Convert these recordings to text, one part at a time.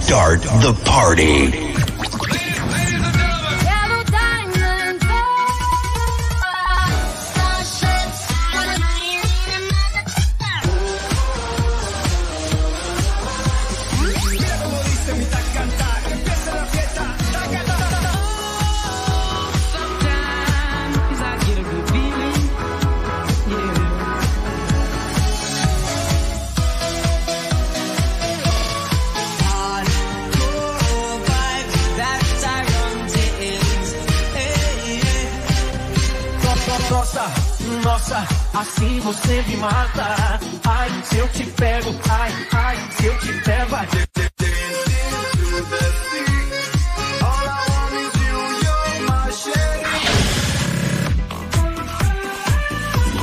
start the party. Nossa, assim você me mata. Ai, se eu te pego, ai, se eu te pego, ai.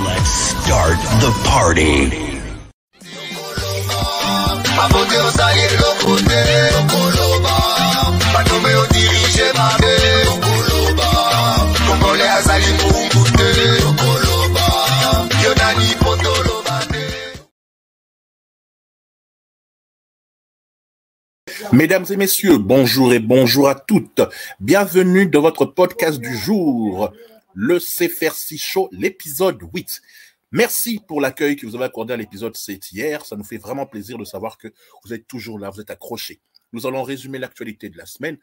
Let's start the party. Mesdames et messieurs, bonjour et bonjour à toutes. Bienvenue dans votre podcast du jour, le CFRC Show, l'épisode 8. Merci pour l'accueil que vous avez accordé à l'épisode 7 hier. Ça nous fait vraiment plaisir de savoir que vous êtes toujours là, vous êtes accrochés. Nous allons résumer l'actualité de la semaine,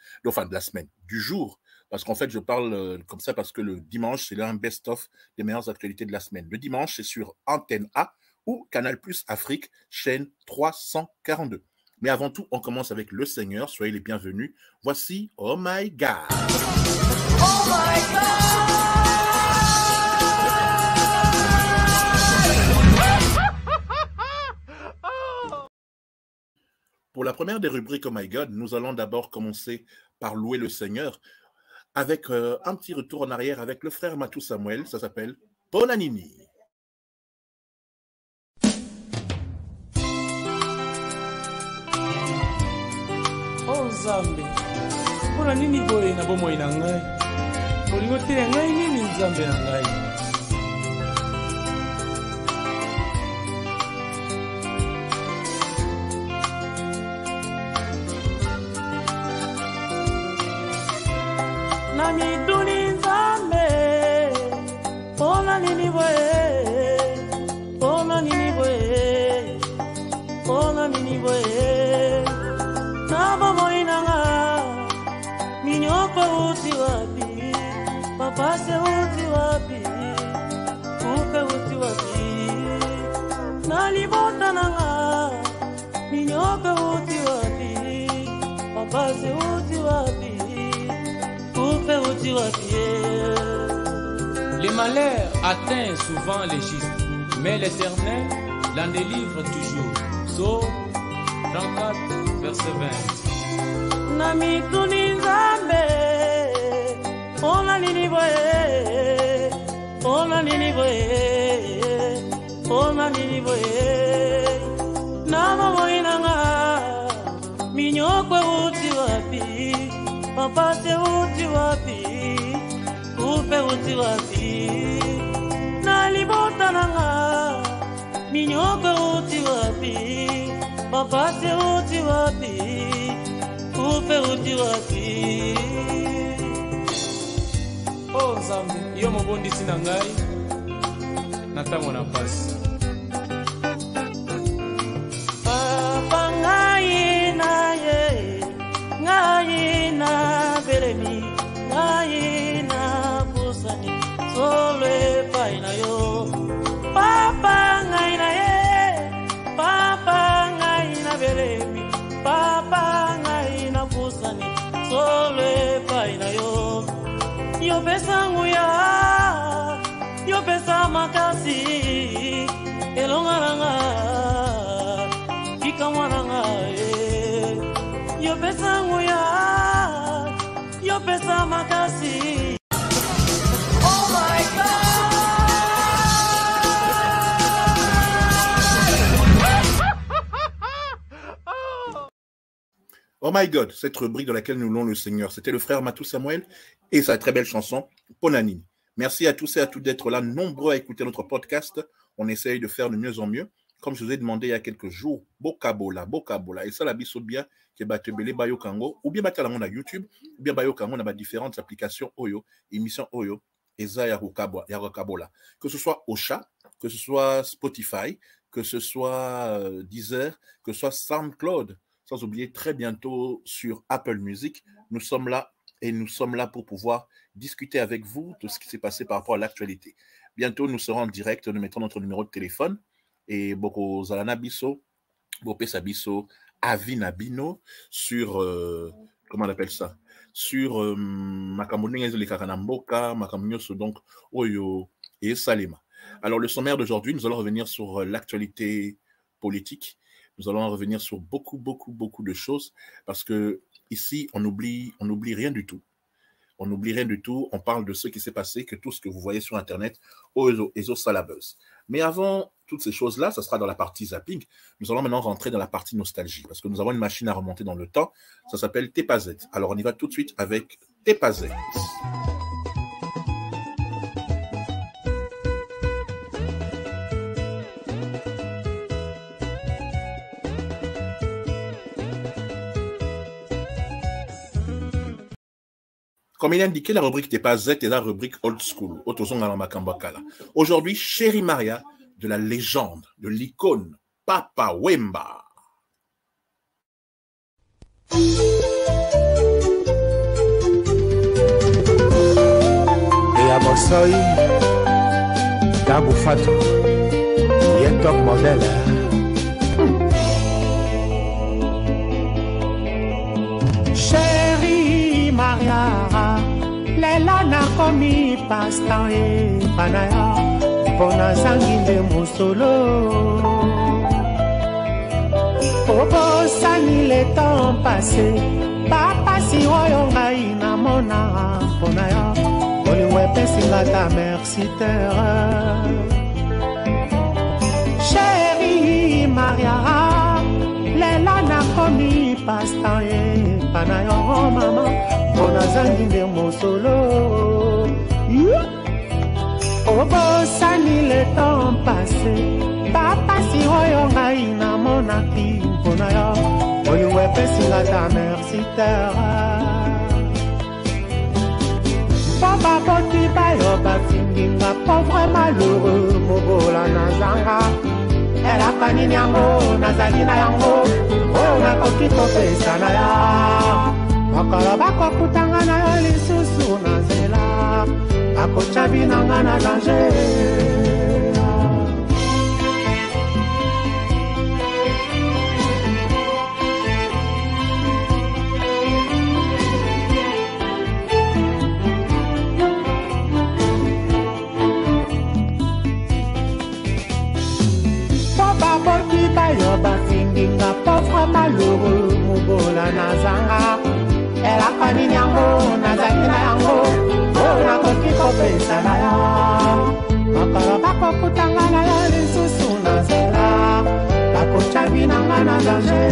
du jour. Parce qu'en fait, je parle comme ça parce que le dimanche, c'est un best-of des meilleures actualités de la semaine. Le dimanche, c'est sur Antenne A ou Canal+ Afrique, chaîne 342. Mais avant tout, on commence avec le Seigneur. Soyez les bienvenus. Voici Oh My God. Oh my God. Pour la première des rubriques Oh My God, nous allons d'abord commencer par louer le Seigneur avec un petit retour en arrière avec le frère Matou Samuel. Ça s'appelle Bonanini. Oh Nzambe, mpona nini boye na bomoi na ngai? Olingo te ngai nini Nzambe na ngai? Na mituni Nzambe, mpona nini boye? Mpona nini boye? Mpona nini boye? Minyoko uti wapi, papa se uti wapi, upe uti wapi, nalibota nanga. Minyoko uti wapi, papa se uti wapi, upe uti wapi. Les malheurs atteignent souvent les justes, mais l'Éternel l'en délivre toujours. Psaume 34, verset 20. Na mituni Nzambe, ona nini boye, ona nini boye, ona nini boye. Na bomoi nanga, minyoko uti wapi, papa se uti wapi, upe uti wapi, na libota nanga, minyoko uti wapi, papa se uti wapi. Oh Nzambe, yo mobondisi na ngai, na ntango na pasi. Papa ngai na ye, ngai na belemi, ngai na pusani, solo epai na yo. Papa ngai na ye, papa ngai na belemi, papa ngai na pusani, solo epai na yo. Yo pesa nguya, yo pesa makasi, elongaranga, ikamaranga. Yo pesa nguya, yo pesa makasi. Oh my God. Oh My God, cette rubrique dans laquelle nous louons le Seigneur. C'était le frère Matou Samuel et sa très belle chanson, Bonanini. Merci à tous et à toutes d'être là, nombreux à écouter notre podcast. On essaye de faire de mieux en mieux. comme je vous ai demandé il y a quelques jours, Bokabola. Et ça, la biso bien, qui est batebele Bayo Kango, ou bien battre la YouTube, ou bien Bayo Kango, on a différentes applications Oyo, émissions Oyo, et ça, Yarokabola. Que ce soit Ocha, que ce soit Spotify, que ce soit Deezer, que ce soit SoundCloud, sans oublier très bientôt sur Apple Music. Nous sommes là et nous sommes là pour pouvoir discuter avec vous de ce qui s'est passé par rapport à l'actualité. Bientôt, nous serons en direct, nous mettrons notre numéro de téléphone et Boko Zalana Bisso, Bopesa Bisso, Avina Bino sur, comment on appelle ça? Sur Makamoninga les Kakanamboka, Makamunyoso, donc Oyo et Salema. Alors, le sommaire d'aujourd'hui, nous allons revenir sur l'actualité politique. Nous allons revenir sur beaucoup de choses parce que ici, on oublie rien du tout. On n'oublie rien du tout. On parle de ce qui s'est passé, que tout ce que vous voyez sur Internet, Ozo Salabuzz. Mais avant toutes ces choses-là, ça sera dans la partie zapping. Nous allons maintenant rentrer dans la partie nostalgie parce que nous avons une machine à remonter dans le temps. Ça s'appelle Tepazet. Alors, on y va tout de suite avec Tepazet. Comme il est indiqué, la rubrique Tepazet est la rubrique old school. Aujourd'hui, Chérie Maria, de la légende, de l'icône, Papa Wemba. Et à Bossoi, Dabou Fatou, il est top modèle. Chérie Maria, Lela na komi pasta e panaya pona zanginde musolo Obo sani le temps passé papa si oyonga ina mona ponaya oliwe pesinga ta merci terre Chérie Maria Lela na komi pasta e panaya oh mama Pona zanginde mosolo Obo sani le temps passé Papa si oyonga ina monaki Pona yo Oyuwe pesinga ta merci terre Papa poti bayo bafinginga Pauvre malheureux Mobola nazanga Ela kanini yango Nazali na yango Oh nakoki kopesa na ya Makala bako kutanga na yo lisusu na zela Ako chabi nanga na danger Papa boti bayo bafinginga Pauvre malheureux Mubola nazanga Ela kanini yango, nazali na yango Oh, nakoki kopesa na ya Makala bako kutanga na ya lisusu na zela Bako chabi nanga na danger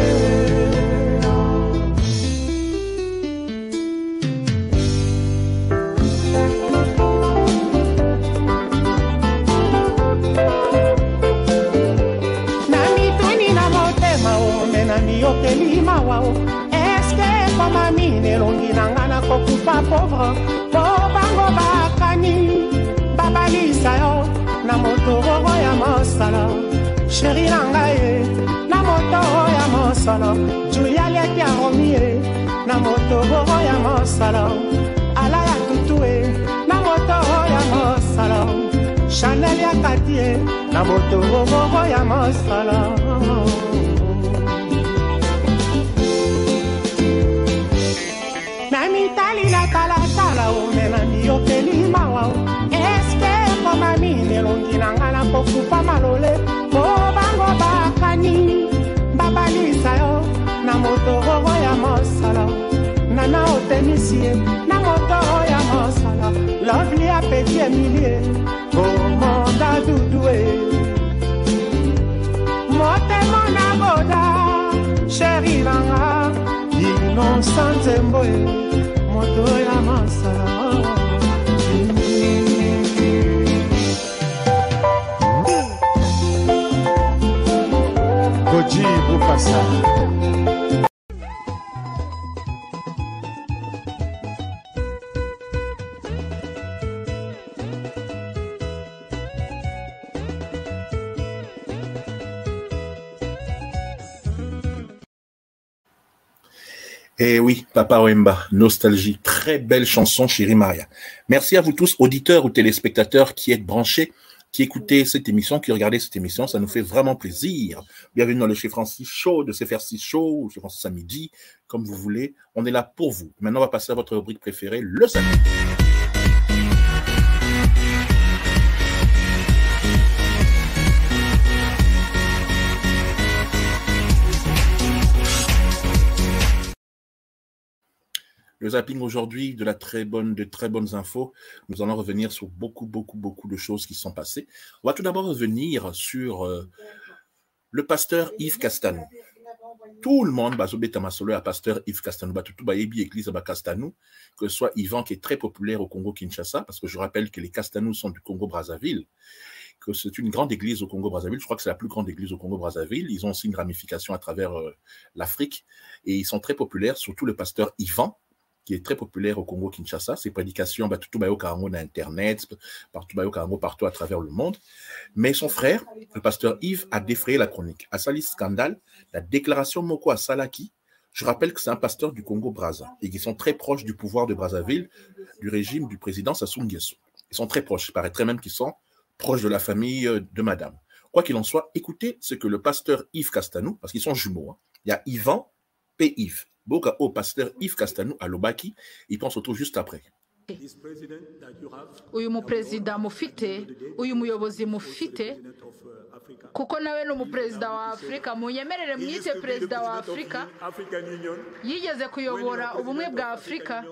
Nami tuni na motema o, menami yokeli mawao Mama mine longi nangana kokufa pauvre Po bango bakani Babalisa yo Na motoro ya mosala Chéri nangaye Na motoro ya mosala Julia leki ya romie Na motoro ya mosala Ala ya tutue Na motoro ya mosala Chanel ya katie Na motoro ya mosala Yokeli mawao Eske koma mine longi nangana kokufa malole Po bango bakani Babalisa yo Na motoro ya mosala Nana otemisie Na motoro ya mosala Lovely a petit Emilie Komanda dudue Motemo na boda Chéri nanga Innocente mboe Moto ya mosala Kinshasa. Eh oui, Papa Wemba, Nostalgie, très belle chanson, chérie Maria. Merci à vous tous, auditeurs ou téléspectateurs qui êtes branchés, qui écoutez cette émission, qui regardez cette émission, ça nous fait vraiment plaisir. Bienvenue dans le Chez Francis Show, de CFR6 Show, Chez Francis à midi, comme vous voulez. On est là pour vous. Maintenant, on va passer à votre rubrique préférée, le samedi. Le zapping aujourd'hui de très bonnes infos. Nous allons revenir sur beaucoup de choses qui sont passées. On va tout d'abord revenir sur le pasteur Yves Castanou. Tout le monde, le pasteur Yves Castanou, église Castanou, que ce soit Yvan qui est très populaire au Congo-Kinshasa, parce que je rappelle que les Castanous sont du Congo-Brazzaville, que c'est une grande église au Congo-Brazzaville. Je crois que c'est la plus grande église au Congo-Brazzaville. Ils ont aussi une ramification à travers l'Afrique et ils sont très populaires, surtout le pasteur Yvan, qui est très populaire au Congo-Kinshasa. Ses prédications, tout sur Internet, partout à travers le monde. Mais son frère, le pasteur Yves, a défrayé la chronique. À Sali scandale, la déclaration Moko à Salaki, je rappelle que c'est un pasteur du Congo-Brazza et qui sont très proches du pouvoir de Brazzaville, du régime du président Sassou Nguesso. Ils sont très proches. Il paraîtrait même qu'ils sont proches de la famille de madame. Quoi qu'il en soit, écoutez ce que le pasteur Yves Castanou, parce qu'ils sont jumeaux, hein. Il y a Yvan et Yves. Boka au pasteur Yves Castanou à Lobaki, il pense autour juste après. Uyu muperezida mufite, uyu muyobozi mufite, kuko nawe ni umuperezida wa Afrika, munyemerere mwite perezida wa Afrika, yigeze kuyobora ubumwe bwa Afrika.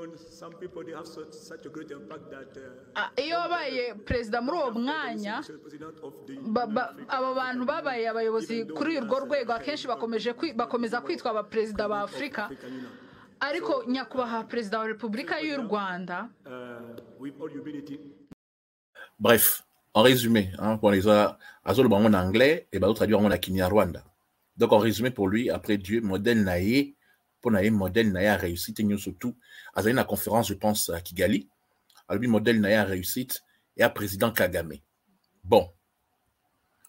Iyo wabaye perezida muri uwo mwanya, abo bantu babaye abayobozi kuri urwo rwego akenshi bakomeza kwitwa abaperezida ba Afrika. Ariko nyakubahwa perezida wa Repubulika y'u Rwanda. Bref, en résumé, hein, pour les azolo en anglais et bah traduire en Kinyarwanda. Donc en résumé pour lui, après Dieu, modèle naïe, pour naïe modèle naïe a réussite et surtout à une conférence, je pense à Kigali, à lui modèle naïe a réussite et à président Kagame. Bon,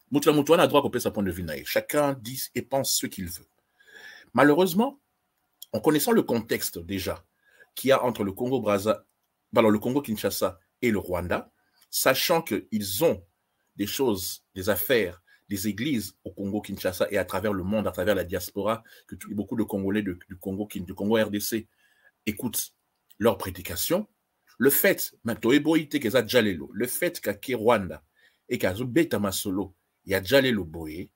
Moutouane a droit qu'on peut sa point de vue naïe. Chacun dit et pense ce qu'il veut. Malheureusement, en connaissant le contexte déjà qu'il y a entre le Congo-Brazza, le Congo-Kinshasa et le Rwanda, sachant qu'ils ont des choses, des affaires, des églises au Congo-Kinshasa et à travers le monde, à travers la diaspora, que beaucoup de Congolais du Congo RDC écoutent leurs prédications, le fait, le fait qu'à Rwanda et qu'à Zubeta Masolo, il y a Djalelo Boye,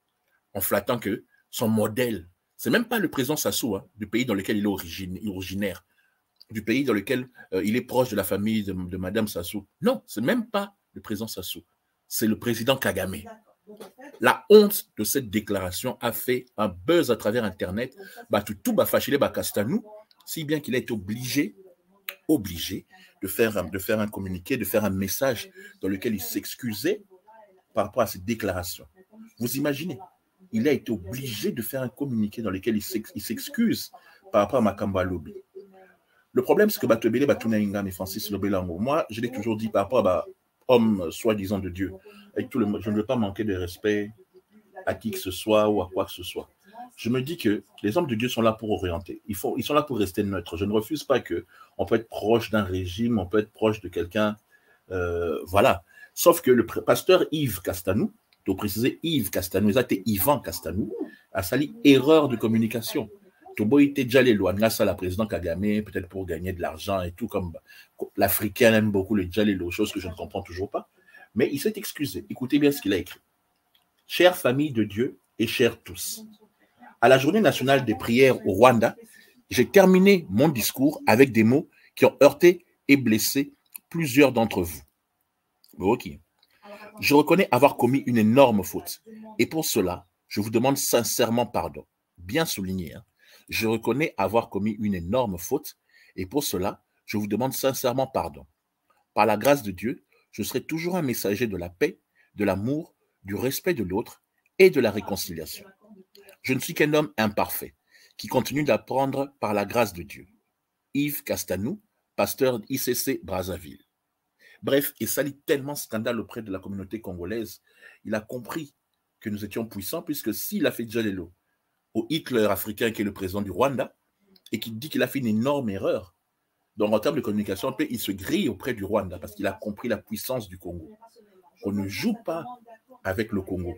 en flattant que son modèle, c'est même pas le président Sassou, hein, du pays dans lequel il est originaire, du pays dans lequel il est proche de la famille de Madame Sassou. Non, c'est même pas le président Sassou, c'est le président Kagame. La honte de cette déclaration a fait un buzz à travers Internet. Tout fâché Castanou, si bien qu'il a été obligé de faire un communiqué, de faire un message dans lequel il s'excusait par rapport à cette déclaration. Vous imaginez? Il a été obligé de faire un communiqué dans lequel il s'excuse par rapport à Makamba Lobi. Le problème, c'est que Batobele Batuna Ingam et Francis Lobelango, moi, je l'ai toujours dit par rapport à homme soi-disant de Dieu, avec tout je ne veux pas manquer de respect à qui que ce soit ou à quoi que ce soit. Je me dis que les hommes de Dieu sont là pour orienter. Ils sont là pour rester neutres. Je ne refuse pas qu'on peut être proche d'un régime, on peut être proche de quelqu'un, voilà. Sauf que le pasteur Yves Castanou, pour préciser Yves Castanou, ça été Yvan Castanou, a sali erreur de communication. Tobo était déjà les lois, grâce à la présidente Kagame, peut-être pour gagner de l'argent et tout, comme l'Africain aime beaucoup les djalelo, choses que je ne comprends toujours pas. Mais il s'est excusé. Écoutez bien ce qu'il a écrit. Chère famille de Dieu et chers tous, à la journée nationale des prières au Rwanda, j'ai terminé mon discours avec des mots qui ont heurté et blessé plusieurs d'entre vous. Ok. Je reconnais avoir commis une énorme faute. Et pour cela, je vous demande sincèrement pardon. Bien souligné. Hein? Je reconnais avoir commis une énorme faute. Et pour cela, je vous demande sincèrement pardon. Par la grâce de Dieu, je serai toujours un messager de la paix, de l'amour, du respect de l'autre et de la réconciliation. Je ne suis qu'un homme imparfait, qui continue d'apprendre par la grâce de Dieu. Yves Castanou, pasteur ICC Brazzaville. Bref, et ça lit tellement scandale auprès de la communauté congolaise. Il a compris que nous étions puissants, puisque s'il a fait Jalelo au Hitler africain qui est le président du Rwanda, et qui dit qu'il a fait une énorme erreur, donc en termes de communication, il se grille auprès du Rwanda, parce qu'il a compris la puissance du Congo. Qu'on ne joue pas avec le Congo,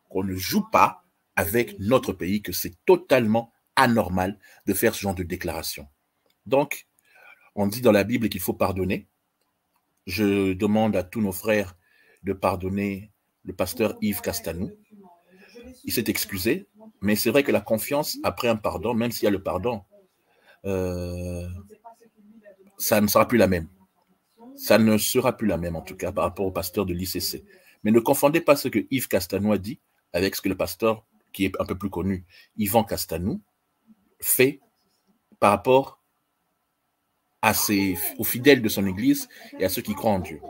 qu'on ne joue pas avec notre pays, que c'est totalement anormal de faire ce genre de déclaration. Donc, on dit dans la Bible qu'il faut pardonner. Je demande à tous nos frères de pardonner le pasteur Yves Castanou. Il s'est excusé, mais c'est vrai que la confiance après un pardon, même s'il y a le pardon, ça ne sera plus la même. Ça ne sera plus la même, en tout cas, par rapport au pasteur de l'ICC. Mais ne confondez pas ce que Yves Castanou a dit avec ce que le pasteur, qui est un peu plus connu, Yvan Castanou, fait par rapport aux fidèles de son église et à ceux qui croient en Dieu.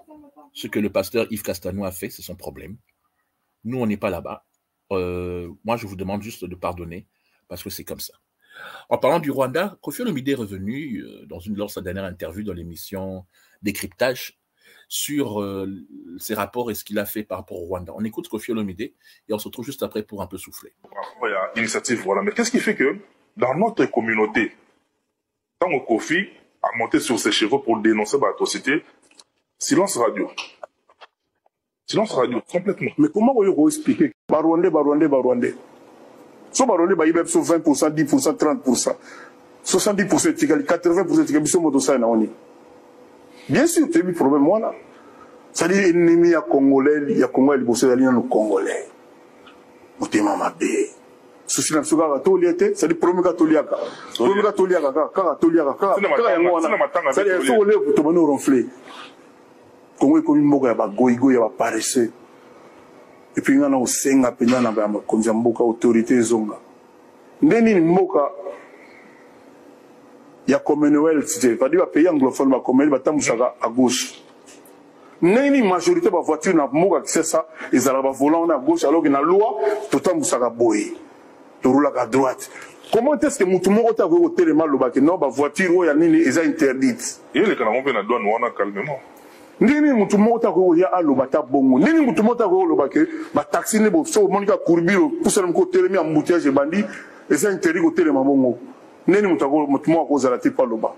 Ce que le pasteur Yves Castanou a fait, c'est son problème. Nous, on n'est pas là-bas. Moi, je vous demande juste de pardonner parce que c'est comme ça. En parlant du Rwanda, Koffi Olomide est revenu lors de sa dernière interview dans l'émission Décryptage sur ses rapports et ce qu'il a fait par rapport au Rwanda. On écoute Koffi Olomide et on se retrouve juste après pour un peu souffler. Il y a initiative, voilà. Mais qu'est-ce qui fait que dans notre communauté, tant que Koffi a monté sur ses chevaux pour dénoncer l'atrocité, silence radio. Silence radio, complètement. Mais comment vous expliquer Barwandais. So Barwandais, il y a 20%, 10%, 30%. 70%, 80%, bien sûr, tu as eu problème, moi là. C'est-à-dire, ennemi à Congolais, il y a Congolais, il y a Congolais. Motema Mabe. Souci na suka katoliete, c'est-à-dire premier catholique. Premier catholique, c'est-à-dire, il faut aller pour te mener au ronfler. Congo est comme une moga, il y a goigo, il y a paresseux. Et puis, il y a un senga, il y a un autorité zonga. Ndeni moka, il y a Commonwealth, c'est-à-dire un pays anglophone, il y a à gauche. Nini majorité de voiture na moka qui c'est ça, ils ont volant à gauche alors qu'il y a une loi, tout le monde a boy. Tu roules à droite. Comment est-ce que Moutoumou a vu au téléma le bac non, la voiture est interdite? Et les Canadiens viennent à douane, on a calmement. Nini Moutoumou a vu à l'obata bongo. Nini Moutoumou a vu le bac, ma taxi n'est pas so, Monica Courbiro, pour ça, le téléma en embouteillage et bandit, et c'est interdit au téléma bongo. Nini Moutoumou a vu à la tête par le bas.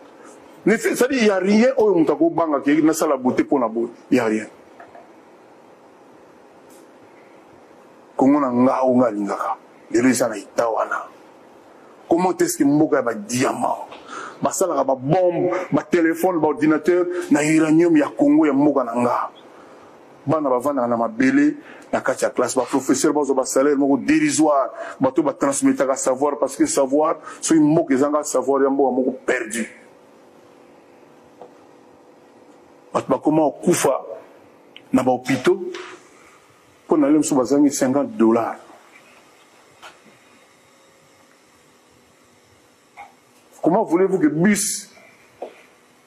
C'est-à-dire, il n'y a rien au Moutako Banga qui n'a pas la beauté pour la beauté. Il n'y a rien. Comment on a les gens comment est-ce que Mboka a des diamants, des bombes, des téléphones, des ordinateurs, des uranium, il y a Congo, il y a Mboka Nanga. Bana bavana na mabele na kati ya classe ba professeur bazo ba salaire moko dérisoire bato ba transmettre à savoir parce que savoir so Mboka ezanga savoir ya Mboka moko perdu. Comment on koufa dans les hôpitaux pour aller sur $50. Comment voulez-vous que bus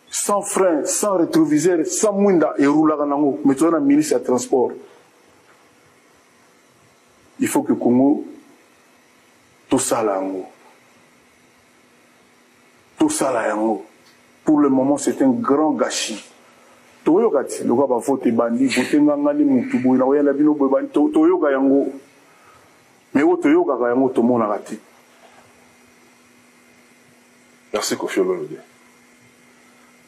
sans frein, sans rétroviseur, sans mounda et roule à Nango, mais un ministre de transport? Il faut que Congo tout ça là. Tout ça là. Pour le moment, c'est un grand gâchis. Toyokati loka ba vote bandi vote ngangani mutu boy na wena bino boy bandi toyoka yango mais o toyoka ka yango to mona kati. Merci Koffi Olomide.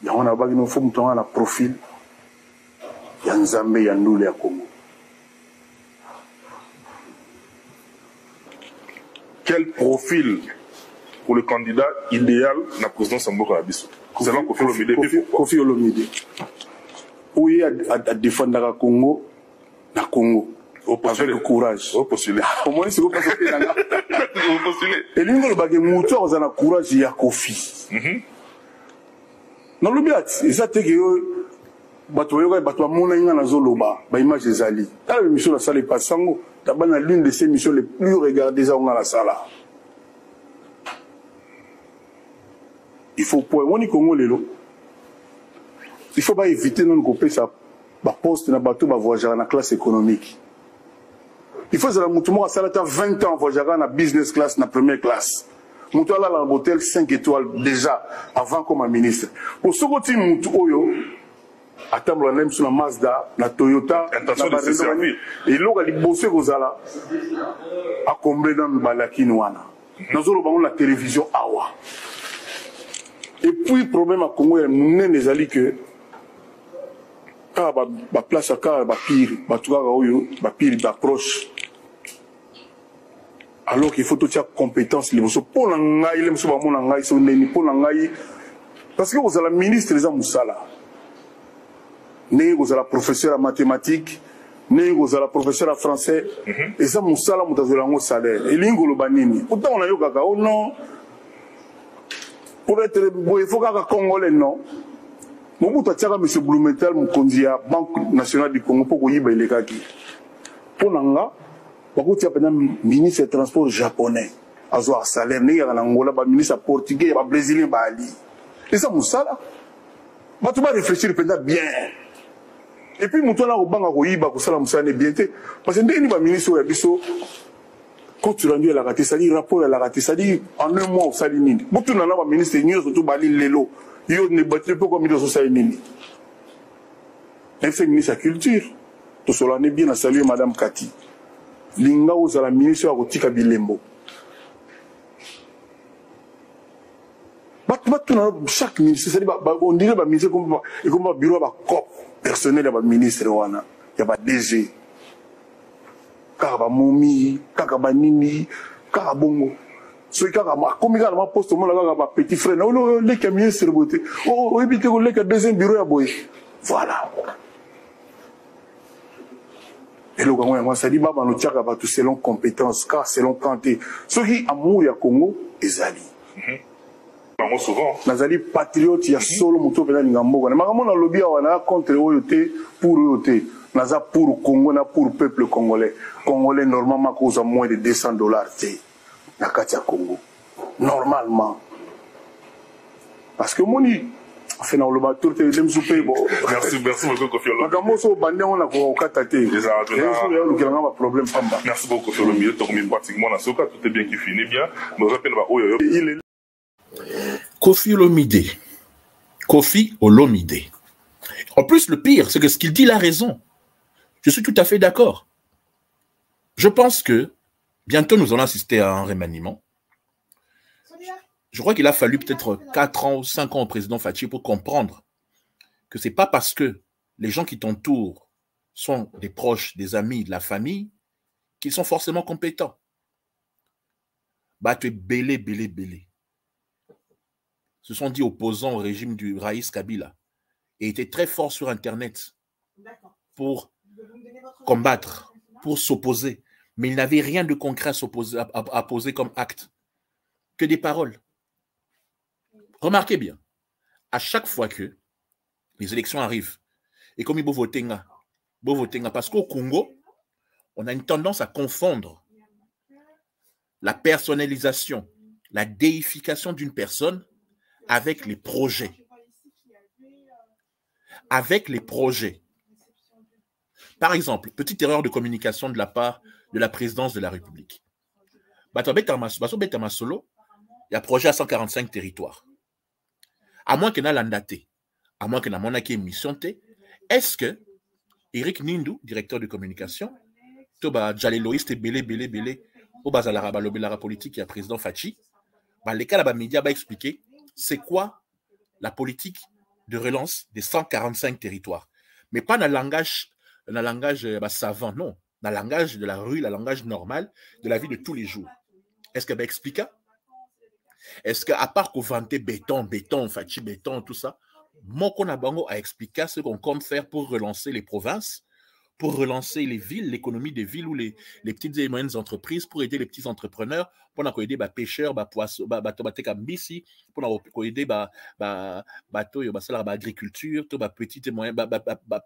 Ya on a ba kino fo mutu na profil ya Nzambe ya ndule ya Congo. Quel profil pour le candidat idéal à la présidence Mboka Abisso? Selon Koffi Olomide. Koffi Olomide. Oui, à défendre le Congo, na Congo. Avec le courage. Au postuler. Au moins, c'est vous postuler. Et lui, le bagage mouton, on a le courage, il y a Koffi. Non, le bien, c'est ça que bato mona inga na zoloba, ba image ezali. Ta émission la salle pas sango, ta bana l'une de ces missions les plus regardées dans la salle. Il faut pour on y Congo lelo. Il faut pas éviter non couper ça ba poste na bateau ba voyager dans la classe économique. il faut que la salata 20 ans voyager na business class na première classe. Moutou ala la hôtel 5 étoiles déjà avant comme ministre. Pour ce côté moutou oyo attendre même sur la Mazda, la Toyota, intention de se servir. Et l'eau a bossé aux ala à combler dans le balakinoana. Nous avons la télévision awa. Et puis le problème à Congo est nous allons que quand la place à quand la pire, la pire d'approche. Alors qu'il faut toute compétence les choses pour l'angaï les choses pour l'angaï sont neni pour l'angaï parce que vous avez la ministre les amoussala né vous avez la professeure en mathématiques né vous avez la professeure en français et ça moussala mutazolango salaire et l'ingolo banini autant on a eu kaka oh non pour être il faut kaka congolais non mon bout à monsieur Blumenthal mon condia Banque nationale du Congo pour y les kaki pour l'anga beaucoup de ministre des transports japonais, à salaire, il y a un Angola, un ministre portugais, un brésilien, Ali. Et ça, Moussala. Tu vas réfléchir bien. Et puis, nous avons un banc à Moussala bien. Parce que les ministres, quand tu rendu à la raté, ça dit rapport à la raté, ça dit en un mois, ça dit nini. Beaucoup de gens, ministre, ils surtout Bali Lelo. Ils ont débattu pour comme ils ont ça nini. Un fait ministre de la culture. Tout cela est bien à saluer Madame Cathy. Linga aux la ministre à Rotika Bilembo. Chaque ministre, c'est-à-dire on dirait que ministre comme un bureau de COP personnel de ministre wana, il y a pas DG, Kaba Momi, Kaba Nini, Kaba Bongo. Ceux qui ont comme il a poste au monde là, petit frère, non, les ministre beauté, oh, évitez que le deuxième bureau à boy. Voilà. Et le Gouvernement ça dit baba no tiaka ba tout selon compétence car selon quantité ceux qui amour ya Congo ezali souvent nazali patriote ya solo moto pena ngambo na makamona lobby wana contre oyote pour oyote naza pour Congo na pour peuple congolais normalement cause moins de $200 té na kati ya Congo normalement parce que moni fait dans le bateau de merci beaucoup Kofi Olomide merci beaucoup Kofi Olomide pratiquement dans ce cas tout est bien qui finit bien mais rappelle Kofi Olomide. En plus le pire c'est que ce qu'il dit il a raison. Je suis tout à fait d'accord. Je pense que bientôt nous allons assister à un remaniement. Je crois qu'il a fallu peut-être 4 ans ou 5 ans au président Fachi pour comprendre que ce n'est pas parce que les gens qui t'entourent sont des proches, des amis, de la famille, qu'ils sont forcément compétents. Bah, tu es belé. Se sont dit opposants au régime du Raïs Kabila et étaient très forts sur Internet pour combattre, pour s'opposer. Mais ils n'avaient rien de concret à poser comme acte, que des paroles. Remarquez bien, à chaque fois que les élections arrivent, et comme il faut voter, parce qu'au Congo, on a une tendance à confondre la personnalisation, la déification d'une personne avec les projets. Avec les projets. Par exemple, petite erreur de communication de la part de la présidence de la République. Solo, il y a un projet à 145 territoires. À moins que na landate, à moins que na monaki émission te, est-ce que Eric Nindou, directeur de communication, toba Jaleloïste belé, au bazalara balobela politique et président Fachi, les cas là média va expliquer c'est quoi la politique de relance des 145 territoires, mais pas dans le langage savant, non, dans le langage de la rue, le langage normal de la vie de tous les jours. Est-ce qu'elle va expliquer? Est-ce qu'à part qu'on vantait béton, Fachi, béton, tout ça, Moko Nabango a expliqué ce qu'on compte faire pour relancer les provinces, pour relancer les villes, l'économie des villes ou les petites et moyennes entreprises, pour aider les petits entrepreneurs, pour aider les pêcheurs, les poissons, pour aider l'agriculture, les petits et moyens,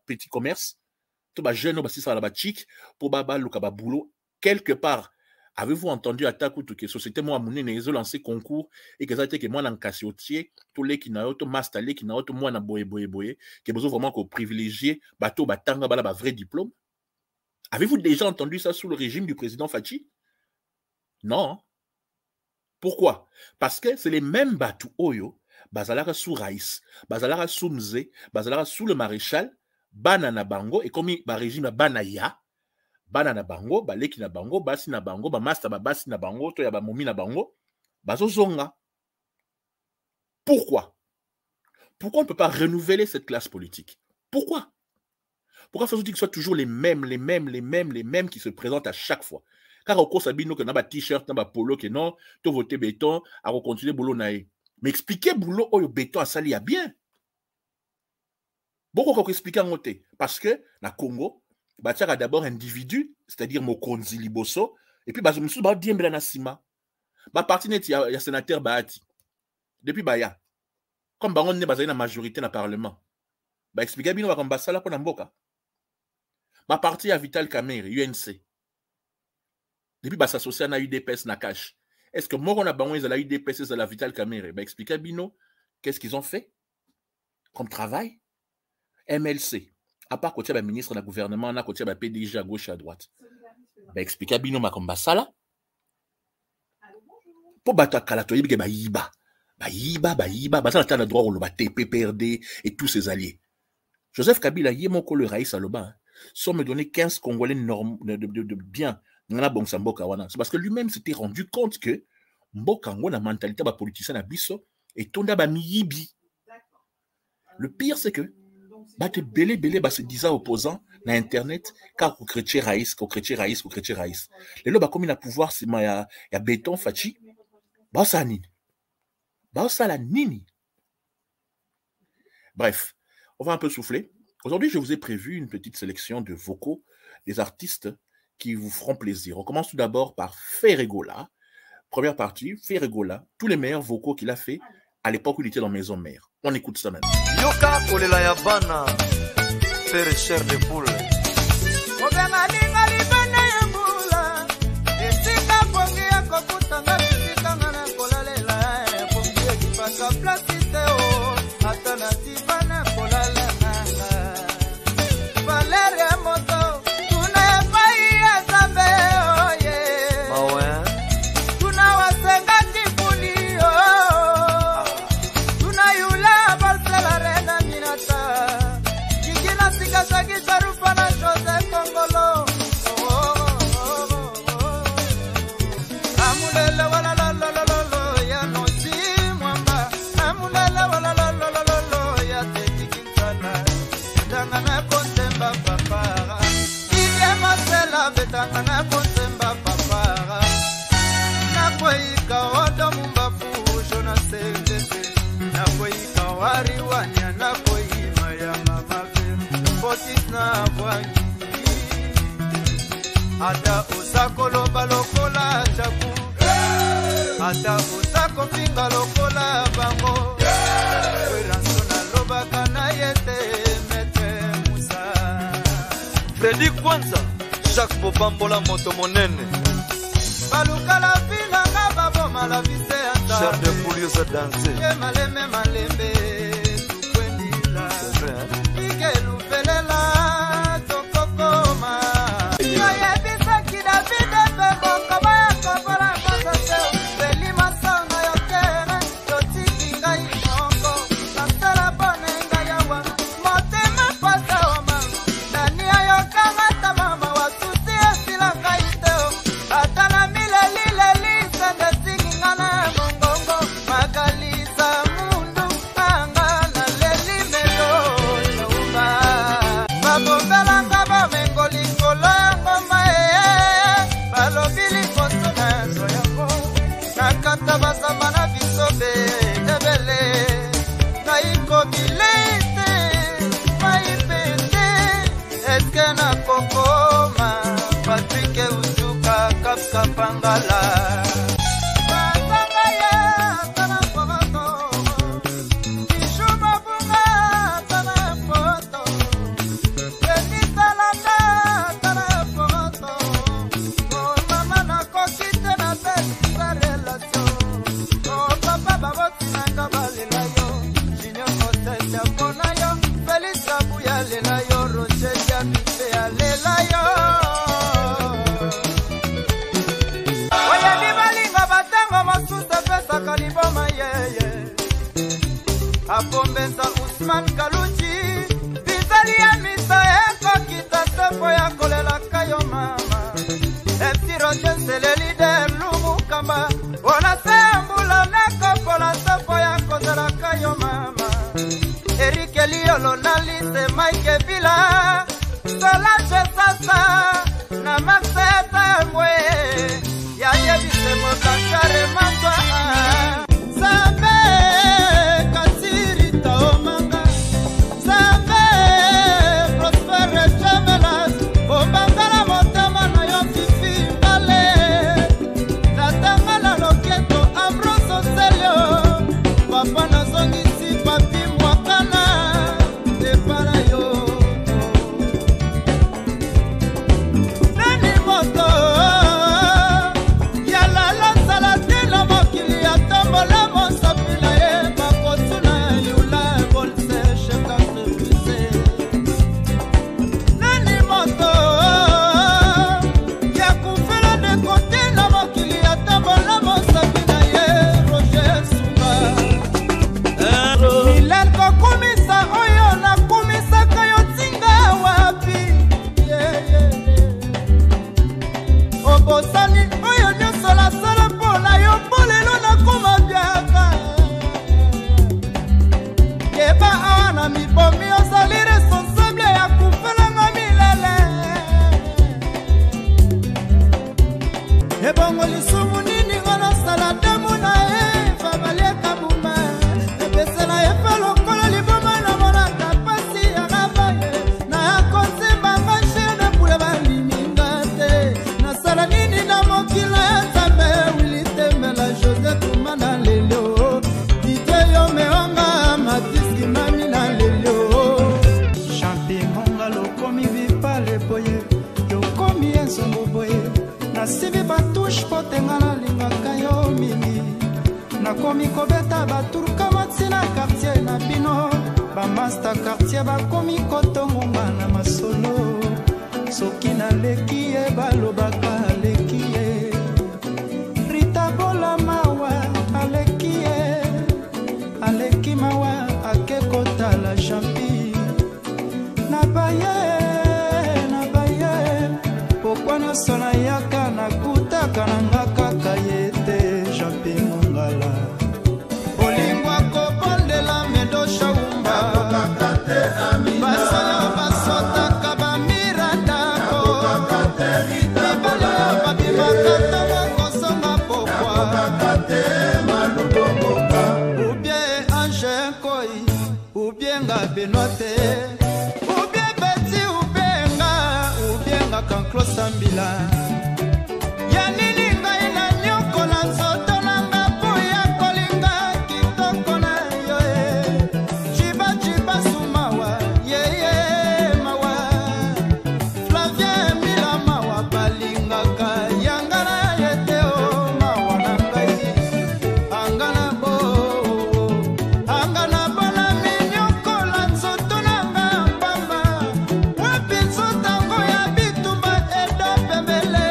petits commerces, les jeunes, pour le boulot, quelque part. Avez-vous entendu à Takutu que société moi mounene ils ont lancé concours et que ça a été que moi dans cassiotier tous les qui n'a auto master qui n'a auto moi na boye que besoin vraiment qu'on privilégier bateau batanga bala ba vrai diplôme Avez-vous déjà entendu ça sous le régime du président Fachi? Non. Pourquoi? Parce que c'est les mêmes Batu Oyo, Bazalara sous Raïs, Bazalara sous Mze, Bazalara sous le maréchal, Banana Bango, et comme le régime Banaya, Banana Bango, Baleki na Bango, Basi na Bango, Bamasta Basi na Bango, Toya Bamomi na Bango, Bazozonga. Pourquoi? Pourquoi on ne peut pas renouveler cette classe politique? Pourquoi? Pourquoi faut-il que ce soit toujours les mêmes qui se présentent à chaque fois? Car au cours Sabino que n'a pas t-shirt, n'a pas polo, que non, tout voter béton, à continuer boulot naïe. Mais expliquez boulot au béton à sali à bien. Beaucoup qu'on explique en côté. Parce que, na Congo, bah, tu as d'abord individu, c'est-à-dire Mokonzi Liboso, et puis, bah, je me suis dit, bah, Nassima. Bah, parti net, il y a sénateur Bahati. Depuis, bah, ya. Comme bah, on est basé dans la majorité dans le Parlement. Bah, expliquez bien, comme bah, ça là, pour Namboka. Bah, parti à Vital Kamerhe, UNC. Depuis, bah, s'associer à UDPS, Nakash. Est-ce que moi, on a besoin de la UDPS et de la Vital Kamerhe? Bah, expliquez Bino, qu'est-ce qu'ils ont fait comme travail? MLC. À part côté du ministre du gouvernement, on a côté du PDG à gauche et à droite. Bah, expliquez Bino, ma comme bah, ça là. Pour battre Kalatoye, bah, Yiba. Bah, ça, on a le droit au TPPRD et tous ses alliés. Joseph Kabila, il y a mon collègue Raïs Aloba. Sans me donner 15 Congolais de bien. C'est parce que lui-même s'était rendu compte que Mboka a la mentalité de politicien à Bisso et Tonda Miyibi. Le pire, c'est que se disant opposant dans Internet, car au chrétien Raïs. Les lois, comme il a pouvoir, il y a béton, Fachi, ça la nini. Bref, on va un peu souffler. Aujourd'hui, je vous ai prévu une petite sélection de vocaux des artistes qui vous feront plaisir. On commence tout d'abord par Ferregola. Première partie, Ferregola, tous les meilleurs vocaux qu'il a fait à l'époque où il était dans Maison Mère. On écoute ça maintenant. Yoka kolela ya bana, faire cher de poule. Ogana ninga libana ya bula, etika pongi ya kokuta na bisika na kolalela, pongi ya kipasa plasite o, atana tibana kolala nanga. Valeria moto, tuna faya zambe oye. Mawe. Tuna wasenga kipulio. Tuna yula Barcela rena minata. Kikina sika saki sarupa na Jose Kongolo. Amulele wala la la la la la ya no si mwamba. Amulele wala la la la la la ya te kikinsana. Dangana kontemba papara. Iye masela betangana kontemba papara. Nakoika odo mumbafu jona sendese. Nakoika wari wanya nakoima ya mamave. Potis na bwanyi. Ata usako loba lokola chaku. Ata usako pinga lokola bango. Weranso na loba kana yete mete musa. Freddy Kwanza, Jacques Bobambola moto monene. Baluka la vila na babo malavise anda. Cher de Pouliosa danser. Ye maleme malembe tukwendila. Ike lupelela tokokoma. Yoye bisa kida vide bebo kama ya kabora kasa seo. Beli masanga ya kere yotiki ngai mongo. Nasela bone ngai yawa. Motema pasa wa mama. Nani ayo kama tamama wasusi esila ngai teo. Atana mile lile lisa ndesingi ngana mongongo. Magaliza mundu angana leli melo yaumba. Babombela ngaba mengoli kolo ya ngoma balobili koso na zoyako. Nakata basama na bisobe debele. Naiko bilete maipende. Eske na kokoma Patrick Usuka kapka pangala. Feliz Abuya lela yo, Roche ya bife alela yo. Suleiman Kaluchi Bizali ya misa eko kita sepo ya kolela kayo mama Epsi Roger c'est le leader Lumu Kamba Ona sembula neko pola sepo ya kozela kayo mama Eric Eliolo Nalise Mike Villa Solange Sasa na Maxeta Mwe Ya Yebise Mokachare Mantwa Sabe Kasiri Taomanga Sabe Prospere Chamelas Obangala Motama na Yokifi Mbale Natanga na Loketo Ambroso Selio Papa na Zongi Si Papi Mwakana Depara yo Nani Moto Yalala Salatila Mokili Atombola Monsapila Ye Bakotuna Yula Bolse Sheka Service Nani Moto Yakufela de Kote na Mokili Atombola Monsapila Ye Roger Sunga Milel Kokumisa Oyo na Kumisa Kayo Tinga Wapi Obosani Oyo Nyoso la Sala Pola Yo Polelo na Kumabiaka Keba Awana Mibomi Ozali responsable ya kufela nga milele Ebongo lisumu nini ngana sala damu na Fabalia Kabuma Ebesela efe lokolo liboma na mona kapasi ya rabaye Na ya konse banga shene pule balimingate Na sala nini na mokila ya tabe Wilite mela Jose Tumana lelio Dite yo meonga Matiski mami na lelio Champimonga lokomi vipale boye yokomi enzongo boye nasibi batouche potenga nalingaka yo mingi nakomi kobeta baturuka matina quartier na bino bamaster quartier bakomi kotongonga na masolo soki naleki ye balobaka aleki ye Rita Bola mawa aleki ye aleki mawa akekotala champi Nabaye Pokwa nyonso nayaka nakutaka nanga kaka ye te Jampi Mongala Olingwa kobondela medosha umba Basaya basotaka bamirandako Mibale ya babimakata wakosonga pokwa Ubie Ange Koi Ubienga Benote Ubie Beti Ubienga Kanklo Sambila Yanini ngai na nyoko na nzoto nanga puya kolinga kitoko na yo Chiba chiba sumawa yeye mawa Flavien Mila mawa balingaka yangana yete o mawa na ngai Angana bo na minyoko na nzoto nanga mbamba Wapi nzotango ya bitumba edo pembele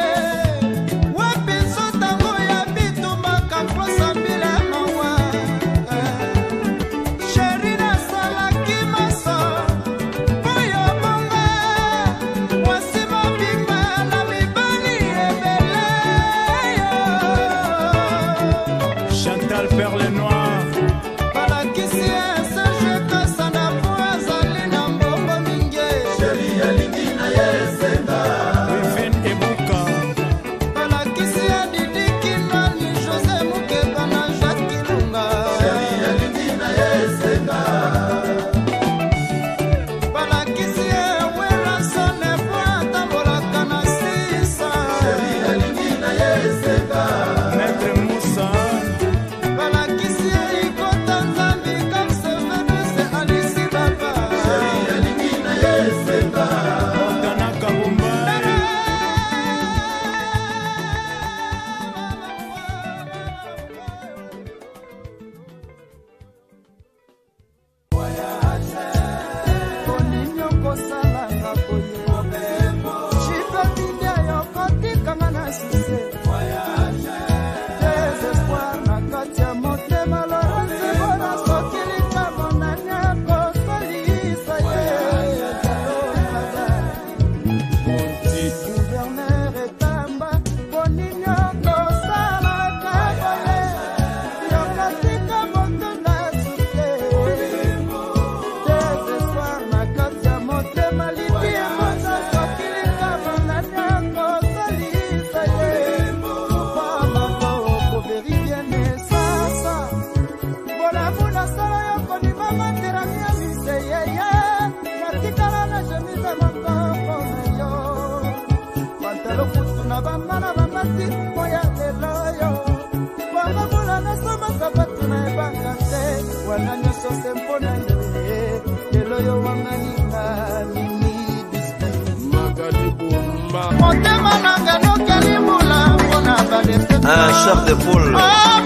lokutu na bamana bamati moya lelo yo bamabula na soma sabatu na ebanga te wana nyonso se mpona yo lelo yo wanganinga mimi motema nanga nokeli mula mpona badese un chef de poule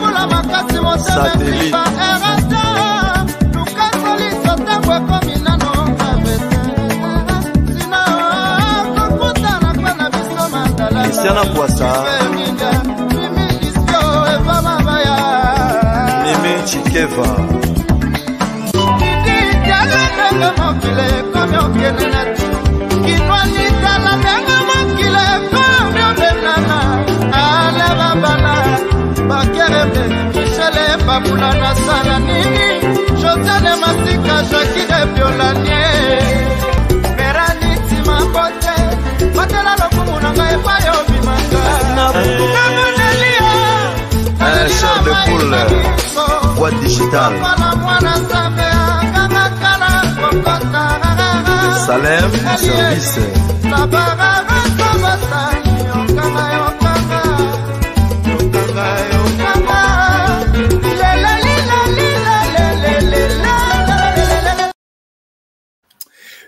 mula makasi motema erata lukasoli sotango ekomi nano kabete sina kokutana mpe na biso mandala Christiana Poissa mimi disio evamabaya Mimi Chikeva idijalendenge mokile ekomi okende na ti kinwanitala ndenge mokile ekomi obenana aleba bana bakerebe michele babula na sala nini josele masika jakide biolanie meranitima bote batela lokumu na ngai epayo bimanga namonelia un chef de poule boîte digitale Salem service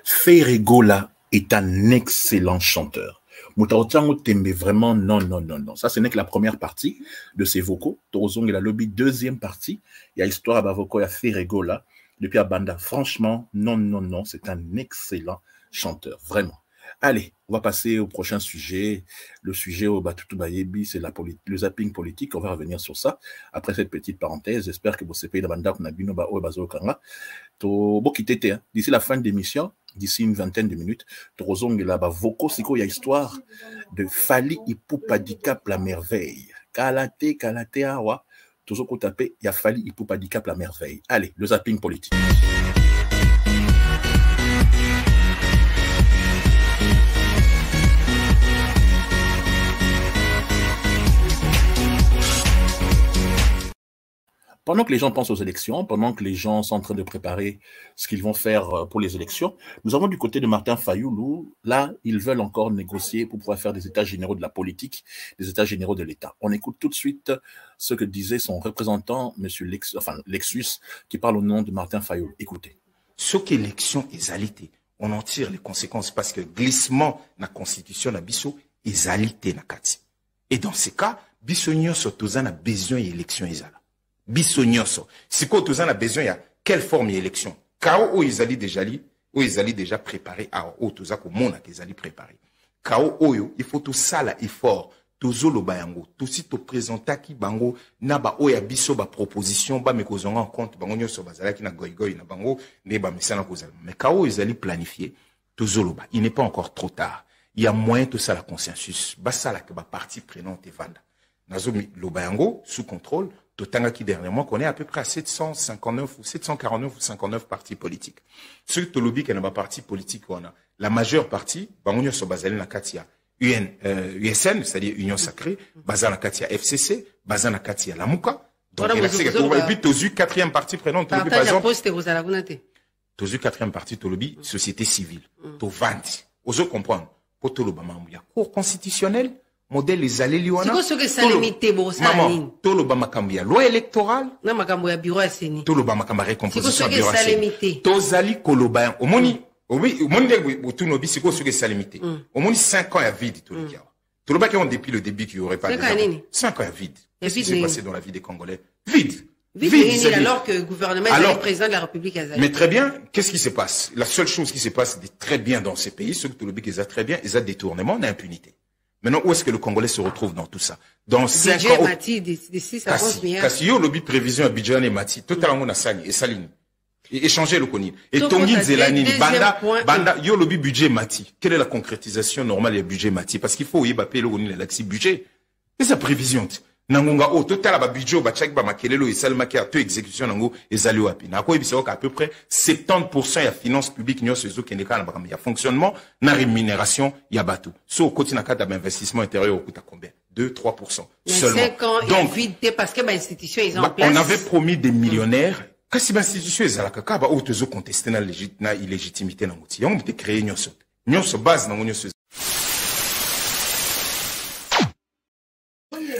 Ferregola est un excellent chanteur. Moutaotiango Tembe, vraiment, non. Ça, ce n'est que la première partie de ses vocaux. Torozong et la lobby, deuxième partie. Il y a histoire à Bavoko, il y a Ferregola. Depuis à Banda, franchement, non. C'est un excellent chanteur, vraiment. Allez, on va passer au prochain sujet. Le sujet au Batutu Bayebi, c'est le zapping politique. On va revenir sur ça. Après cette petite parenthèse, j'espère que vous savez de Banda, d'ici la fin de l'émission, d'ici une vingtaine de minutes, Torozong et là-bas, Voko, c'est quoi, il y a histoire de Fali Ipupa Dicap la merveille. Kalate, awa. Toujours qu'on tapait, il y a Fali Ipupa Dicap la merveille. Allez, le zapping politique. Pendant que les gens pensent aux élections, pendant que les gens sont en train de préparer ce qu'ils vont faire pour les élections, nous avons du côté de Martin Fayoulou, là, ils veulent encore négocier pour pouvoir faire des états généraux de la politique, des états généraux de l'État. On écoute tout de suite ce que disait son représentant, monsieur Lexus, qui parle au nom de Martin Fayoulou. Écoutez. Ce qu'élection est alité, on en tire les conséquences parce que glissement na constitution na biso est alité na kati. Et dans ces cas, biso nyonso tozana besoin d'élection ezala. Biso nyonso. Si ko tozana besoin ya quelle forme d'élection? Kao o ezali déjà préparé à o tozako mona kezali préparé. Kao oyo il faut tout ça là effort. Tozolo bayango, tosi to présentaki bango na ba oya biso ba proposition ba mekozonga en compte bango nyonso bazalaki na goigoy na bango ne ba misana kozala. Mais kao ezali planifié, tozolo ba. Il n'est pas encore trop tard. Il y a moyen tout ça la consensus. Ba ça là que ba partie prenante vanda. Nazomi lo bayango sous contrôle. Totanga qui dernièrement connaît à peu près à 759 ou 749 ou 59 partis politiques. Ce que Tolobi qui est dans ma parti politique, on a la majeure partie, bangonio so bazali na katia USN, c'est-à-dire Union Sacrée, bazali na katia FCC, bazali na katia Lamuka. Donc il a et puis tozu quatrième partie prenante Tolobi par exemple. Tozu quatrième partie Tolobi société civile. To vandi. Oso comprendre. Pour Toloba mamouya cour constitutionnel. Modèle les allées liwana. C'est quoi ce que ça limite maman, Toloba makambia loi électorale. Na makambia bureau à Seni. Toloba makamba récomposition bureau à Seni. Tozali koloba omoni tout nobi c'est quoi ce que ça limite. Omoni 5 ans à vide Toloba. Toloba qui ont depuis le début qui aurait pas 5 ans à vide. Qu'est-ce qui s'est passé dans la vie des Congolais? Vide alors que le gouvernement est le président de la République azali. Mais très bien, qu'est-ce qui se passe? La seule chose qui se passe très bien dans ces pays, ce que Toloba qui a très bien, ils ont détournement d'impunité. Maintenant, où est-ce que le Congolais se retrouve dans tout ça? Dans 5 ans. Mati, d'ici, ça pense bien. Kasi yo, lobby prévision à Bidjan et Mati, totalement na sani, et saline. Et échanger le koni. Et Tongi Zelani, Banda, yo, lobby budget Mati. Quelle est la concrétisation normale du budget Mati? Parce qu'il faut y baper le koni, l'axi budget. C'est sa prévision. Nangonga, oh, total, ba budget, ba tchak, ba makelelo, et salma qui a tout exécution, nango, et zali wapi. Nako, et à peu près 70% y a finance publique, n'y a ce qui n'est pas, y a fonctionnement, na rémunération, y a bateau. So, côté n'a d'investissement intérieur, au coût à combien? 2-3%. Seulement. 5 ans, donc, vide, parce que, institution, ils ont en place. On avait promis des millionnaires. Kasi, institution, ils ont la kaka, ba, autres contesté na illégitimité, na mouti. Y'ont créé, nyonso. Nyonso base, na nyonso.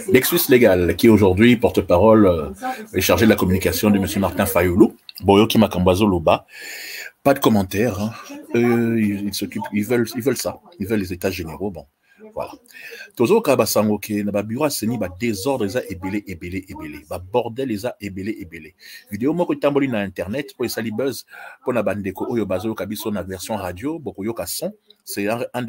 Lexus Légal, qui est aujourd'hui porte-parole et chargé de la communication de M. Martin Fayoulou, Boyoki Makambazo Loba. Pas de commentaires. Hein. Ils s'occupent, ils veulent ça. Ils veulent les états généraux. Bon, voilà. Tozo Kabasango ke na ba bureau seni ba désordre eza ebelé. Ba bordel eza ebelé. Vidéo moko tamboli na internet po esali buzz po na bandeko oyo bazo kabiso na version radio boko yoka son. C'est un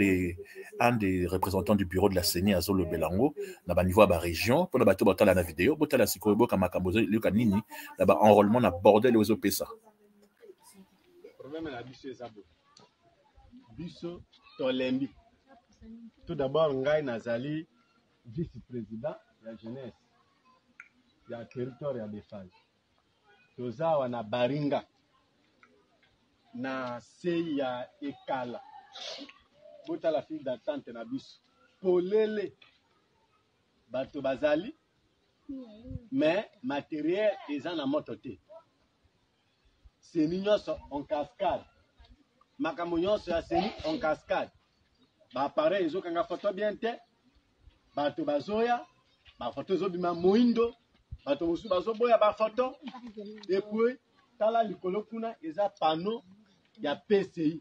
des représentants du bureau de la CENI à Zolo Belango, na ba niveau ba région pour na bato batala na vidéo botala sikoyo boka makambozo luka nini na ba enrôlement na bordel ozo pesa. Problème la biso ezabo. Biso tolembi. Tout d'abord ngai nazali vice-président de la jeunesse ya territoire ya Befali. Toza wana Baringa na sei ya Ekala. Bota la file d'attente na biso. Polele bato bazali mais matériel eza na moto te. Seni nyonso en cascade. Makambo nyonso ya seni en cascade. Ba appareil ezokanga photo bien te. Bato bazoya, ba photo ezobima moindo, bato mosusu bazoboya ba photo. Et puis tala likolo kuna eza panneau ya PCI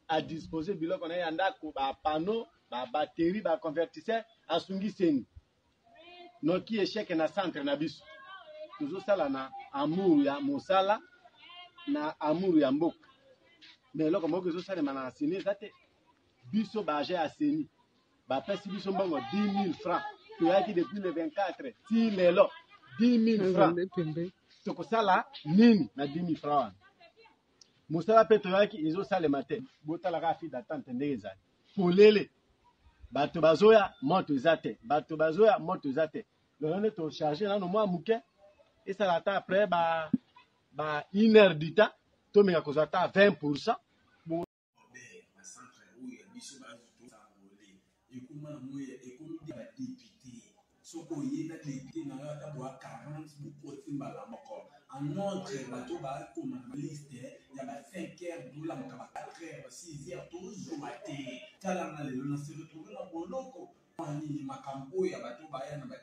à disposer biloko na yanda ko ba panneau, ba batterie, ba convertisseur asungi seni. Noki échec na centre na biso. Tozosala na amour ya mosala na amour ya mboka. Mais loko moko ezosalema na seni ezate biso baje ya seni bapesi biso mbongo 10 000 francs toyaki depuis le 24 ti lelo 10 000 francs tokosala nini na 10 000 francs wana mosala mpe toyaki ezosalema te botalaka file d'attente ndenge ezali polele bato bazoya moto eza te bato bazoya moto eza te lelo nde tocharge nano mwa moke esala ata après ba 1 heure du temps tomeka kozwa ata 20%. Soko yena député na yata boa 40 beaucoup mbala moko en autre bato ba comme liste ya ba 5 heures doula maka 4 heures 6 heures toujours maté tala na lelo na se retrouver na boloko ani makambo ya bato ba ya na ba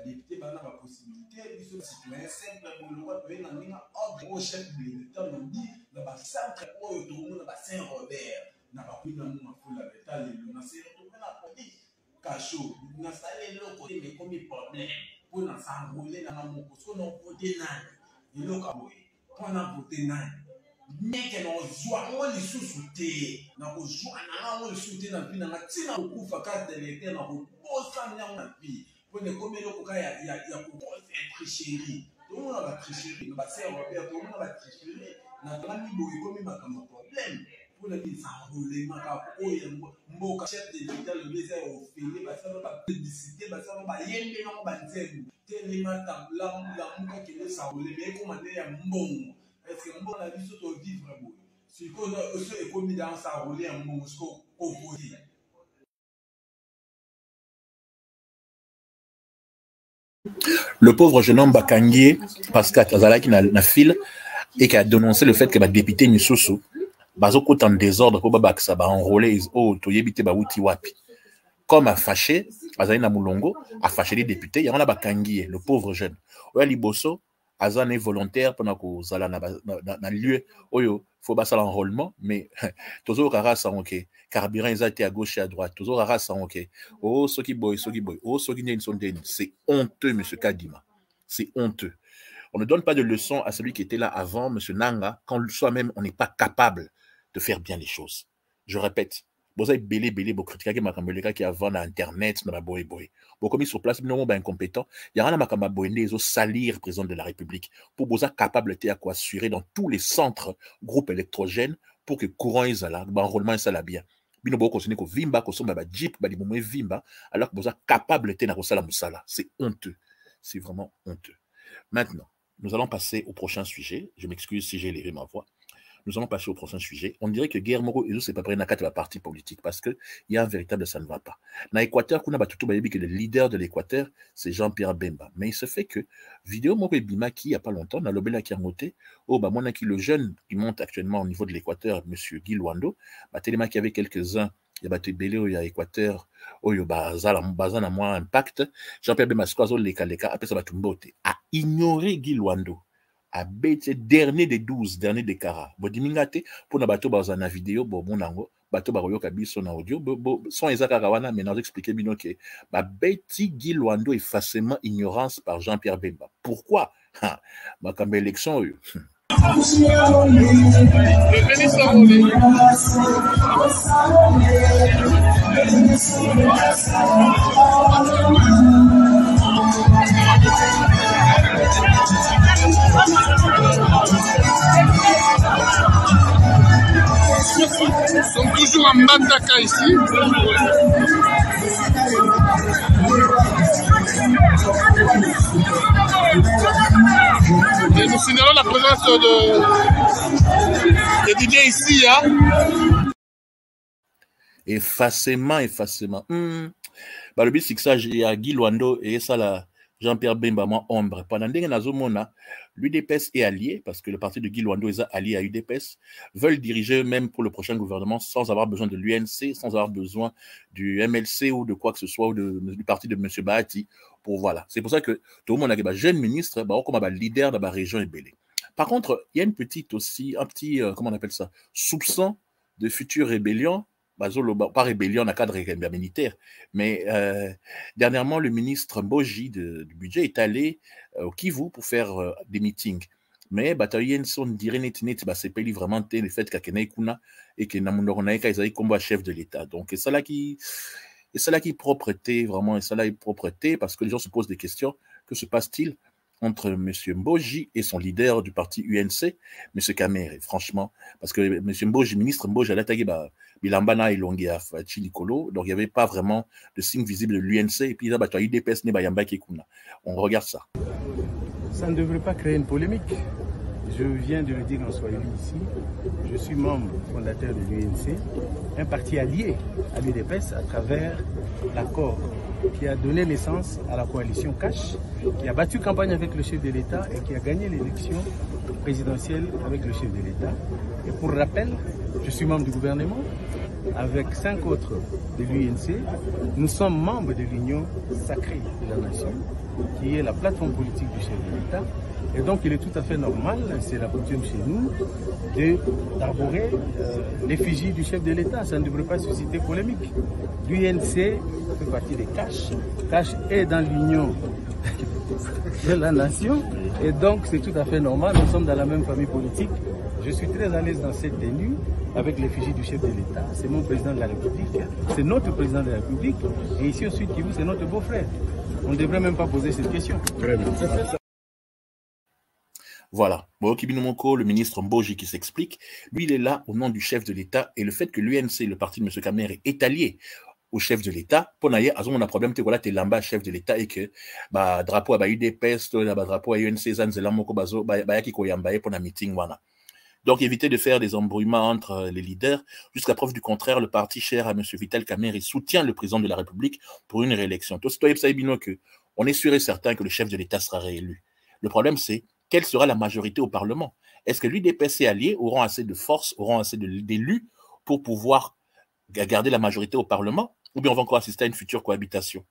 député ba na ba possibilité biso citoyen simple boloko to na ninga au chef de l'état no dit na ba centre oyo to na ba Saint-Robert na ba kuina mu mafula beta lelo na se retrouver na police Cachot, nous avons le côté comme problème pour nous enrouler dans mon cours, nous voter nan, et le caboy, pour nous voter nan. Mais que nous jouons, on les sous-soutés, nous jouons, on les sous-soutés dans le pays, nous tirons au coup, facas de l'été, nous bossons dans le pays. Pour nous comme le coca, il y a pour tricherie. Tout le monde a la tricherie, nous passons Robert, tout le monde a la tricherie. Nous avons mis comme problème. Pour les enrouler, mboka chef de l'État le les a offert, parce que la publicité, parce que la yende non banzelu, tellement la mboka qui les enrouler, mais comment dire un bon, est-ce que bon la vie surtout vivre bon, si qu'on a aussi économie dans s'enrouler un bon, ce qu'on opposé. Le pauvre jeune homme Bakangié, Pascal Azalaki na file, et qui a dénoncé le fait que le député Nissoussou bazoko en désordre pour babak ça ba enrôler oh to yebite ba wuti wapi comme a fâché azali na mulongo a fâché les députés ya on a Bakangié le pauvre jeune oya liboso azane volontaire pendant ko zala na lieu oyo faut ba sala enrôlement mais tozo kara sa OK carburant ezati à gauche et à droite tozo kara sa OK oh soki boy oh soki ni sondeni c'est honteux monsieur Kadima c'est honteux. On ne donne pas de leçons à celui qui était là avant, M. Nanga, quand soi-même on n'est pas capable de faire bien les choses. Je répète, vous avez belé, vous critiquez Makambeleka qui avant Internet, dans la boy. Vous commis sur place, non, incompétent. Il y a un Makambaboyne, ils ont salir président de la République pour vous être capable de assurer dans tous les centres, groupes électrogènes, pour que courant est là, enrôlement est là bien. Bino bo continuer ko vimba ko somba ba jeep ba dimomé vimba alors que vous êtes capable de na sala musala. C'est honteux. C'est vraiment honteux. Maintenant, nous allons passer au prochain sujet. Je m'excuse si j'ai élevé ma voix. Nous allons passer au prochain sujet. On dirait que Guerre Moro et c'est pas près de la partie politique parce qu'il y a un véritable ça ne va pas. Dans l'Équateur, que le leader de l'Équateur, c'est Jean-Pierre Bemba. Mais il se fait que vidéo Moro et Bima qui il n'y a pas longtemps, dans l'Obéla qui a monté, le jeune qui monte actuellement au niveau de l'Équateur, M. Guy Luando, Téléma qui avait quelques-uns il y a bateau belé il y a Équateur oyo bazala na moins impact Jean-Pierre Bemba sikozo leka après ça bato mbote a ignorer Guy Luando a bête dernier des 12 dernier des Kara bodiminga te pour na bato bazana vidéo bo monango bato baroyoka biso na audio son ezaka kawana mais nous expliquer bino que ba bête Guy Luando effacement ignorance par Jean-Pierre Bemba pourquoi ma comme élection yo Nous sommes toujours en Mbandaka ici. Et nous signalons la présence de Didier ici. Hein? Effacement. Bah, le but, c'est que ça, il y a Guy Luando et ça, là, Jean-Pierre Bemba, moi, ombre. Pendant que l'UDPS est allié, parce que le parti de Guy Luando est allié à l'UDPS, veulent diriger même pour le prochain gouvernement sans avoir besoin de l'UNC, sans avoir besoin du MLC ou de quoi que ce soit, ou du parti de M. Bahati. Pour voilà. C'est pour ça que tout le monde a un jeune ministre, comme un leader dans la région Ebélé. Par contre, il y a un petit, comment on appelle ça, soupçon de future rébellion. Pas rébellion dans le cadre militaire, mais dernièrement, le ministre Mboji du budget est allé au Kivu pour faire des meetings. Mais bataillon son dirait net c'est pas vraiment le fait qu'il y a et que Namundoronaka comme chef de l'État. Donc c'est ça là qui propreté vraiment, et ça là est propreté parce que les gens se posent des questions. Que se passe-t-il entre M. Mboji et son leader du parti UNC, M. Kamere, franchement, parce que M. Mboji, ministre Mboji, a attaqué Bilambana et Longia Chilikolo, donc il n'y avait pas vraiment de signe visible de l'UNC, et puis il y a UDPS, on regarde ça. Ça ne devrait pas créer une polémique. Je viens de le dire en Swahili ici, je suis membre fondateur de l'UNC, un parti allié à l'UDPS à travers l'accord qui a donné naissance à la coalition Cash, qui a battu campagne avec le chef de l'État et qui a gagné l'élection présidentielle avec le chef de l'État. Et pour rappel, je suis membre du gouvernement avec 5 autres de l'UNC. Nous sommes membres de l'Union sacrée de la nation, qui est la plateforme politique du chef de l'État. Et donc il est tout à fait normal, c'est la coutume chez nous, d'arborer l'effigie du chef de l'État. Ça ne devrait pas susciter polémique. L'UNC fait partie des Cash. Cash est dans l'union de la nation. Et donc c'est tout à fait normal, nous sommes dans la même famille politique. Je suis très à l'aise dans cette tenue avec l'effigie du chef de l'État. C'est mon président de la République, c'est notre président de la République. Et ici au Sud Kivu, c'est notre beau-frère. On ne devrait même pas poser cette question. Très bien. Voilà, le ministre Mboji qui s'explique, lui il est là au nom du chef de l'État et le fait que l'UNC, le parti de M. Kamere, est allié au chef de l'État, pour naïe, on a un problème, tu es lamba chef de l'État et que drapeau à UDPS, drapeau à UNC, Zanzelamoko Bazo, Bayaki Koyambaye pour un meeting, voilà. Donc éviter de faire des embrouillements entre les leaders. Jusqu'à preuve du contraire, le parti cher à M. Vital Kamerhe soutient le président de la République pour une réélection. On est sûr et certain que le chef de l'État sera réélu. Le problème c'est quelle sera la majorité au Parlement? Est-ce que l'UDPS et alliés auront assez de force, auront assez d'élus pour pouvoir garder la majorité au Parlement? Ou bien on va encore assister à une future cohabitation?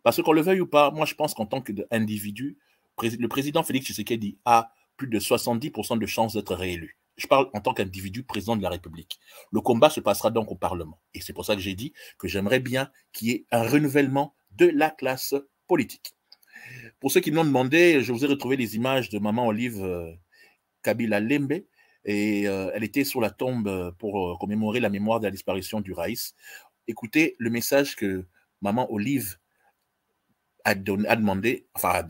Parce qu'on le veuille ou pas, moi je pense qu'en tant qu'individu, le président Félix Tshisekedi a plus de 70% de chances d'être réélu. Je parle en tant qu'individu président de la République. Le combat se passera donc au Parlement. Et c'est pour ça que j'ai dit que j'aimerais bien qu'il y ait un renouvellement de la classe politique. Pour ceux qui m'ont demandé, je vous ai retrouvé les images de Maman Olive Kabila Lembe. Et elle était sur la tombe pour commémorer la mémoire de la disparition du Raïs. Écoutez le message que Maman Olive a demandé à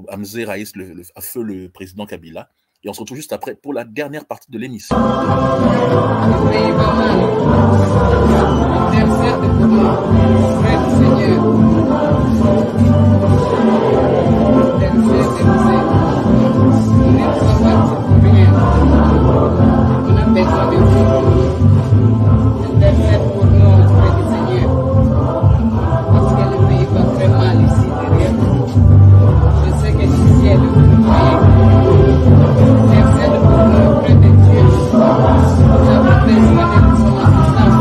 Amze Raïs, à feu le président Kabila. Et on se retrouve juste après pour la dernière partie de l'émission. Intercède pour nous auprès de Dieu. Nous avons besoin de son assistance.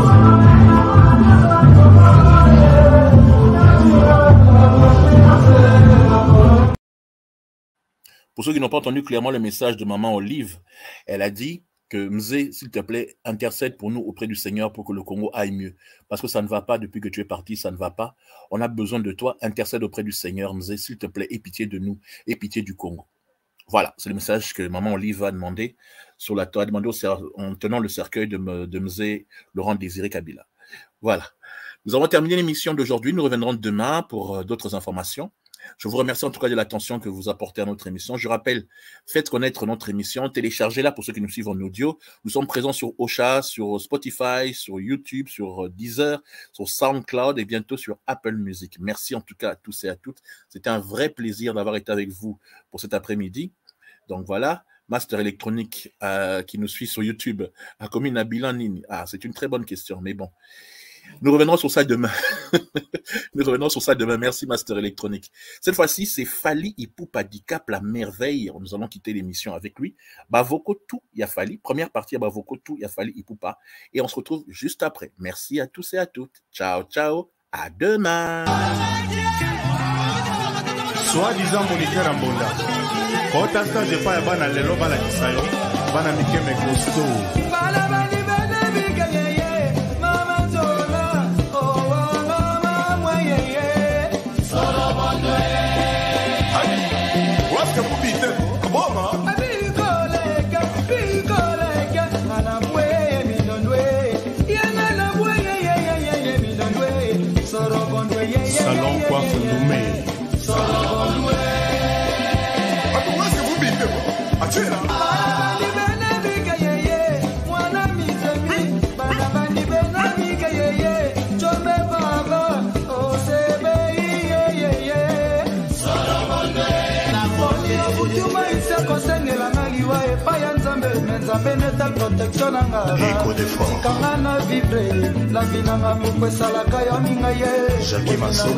Pour ceux qui n'ont pas entendu clairement le message de maman Olive, elle a dit que Mzé, s'il te plaît, intercède pour nous auprès du Seigneur pour que le Congo aille mieux. Parce que ça ne va pas depuis que tu es parti, ça ne va pas. On a besoin de toi, intercède auprès du Seigneur, Mzé, s'il te plaît, aie pitié de nous, aie pitié du Congo. Voilà, c'est le message que maman Olive a demandé en tenant le cercueil de Mzé Laurent Désiré Kabila. Voilà. Nous avons terminé l'émission d'aujourd'hui. Nous reviendrons demain pour d'autres informations. Je vous remercie en tout cas de l'attention que vous apportez à notre émission. Je rappelle, faites connaître notre émission, téléchargez-la pour ceux qui nous suivent en audio. Nous sommes présents sur Ocha, sur Spotify, sur YouTube, sur Deezer, sur SoundCloud et bientôt sur Apple Music. Merci en tout cas à tous et à toutes. C'était un vrai plaisir d'avoir été avec vous pour cet après-midi. Donc voilà, Master Électronique qui nous suit sur YouTube a commis un bilan ligne. Ah, c'est une très bonne question, mais bon. Nous reviendrons sur ça demain. Nous reviendrons sur ça demain. Merci, Master Électronique. Cette fois-ci, c'est Fally Ipupa Dicap, la merveille. Nous allons quitter l'émission avec lui. Bavoko tout, y a Fally. Première partie à Bavoko tout, y a Fally Ipupa. Et on se retrouve juste après. Merci à tous et à toutes. Ciao, ciao. À demain. Soi-disant Monique Rambonda. Kota stage pa bana lelo bala kisayo. Bana mikeme kosto. Salon quoi Fondumé. Écho d'effort. Jackie Masso.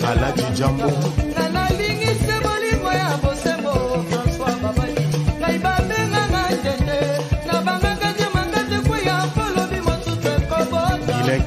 Aladi Jambo. Il est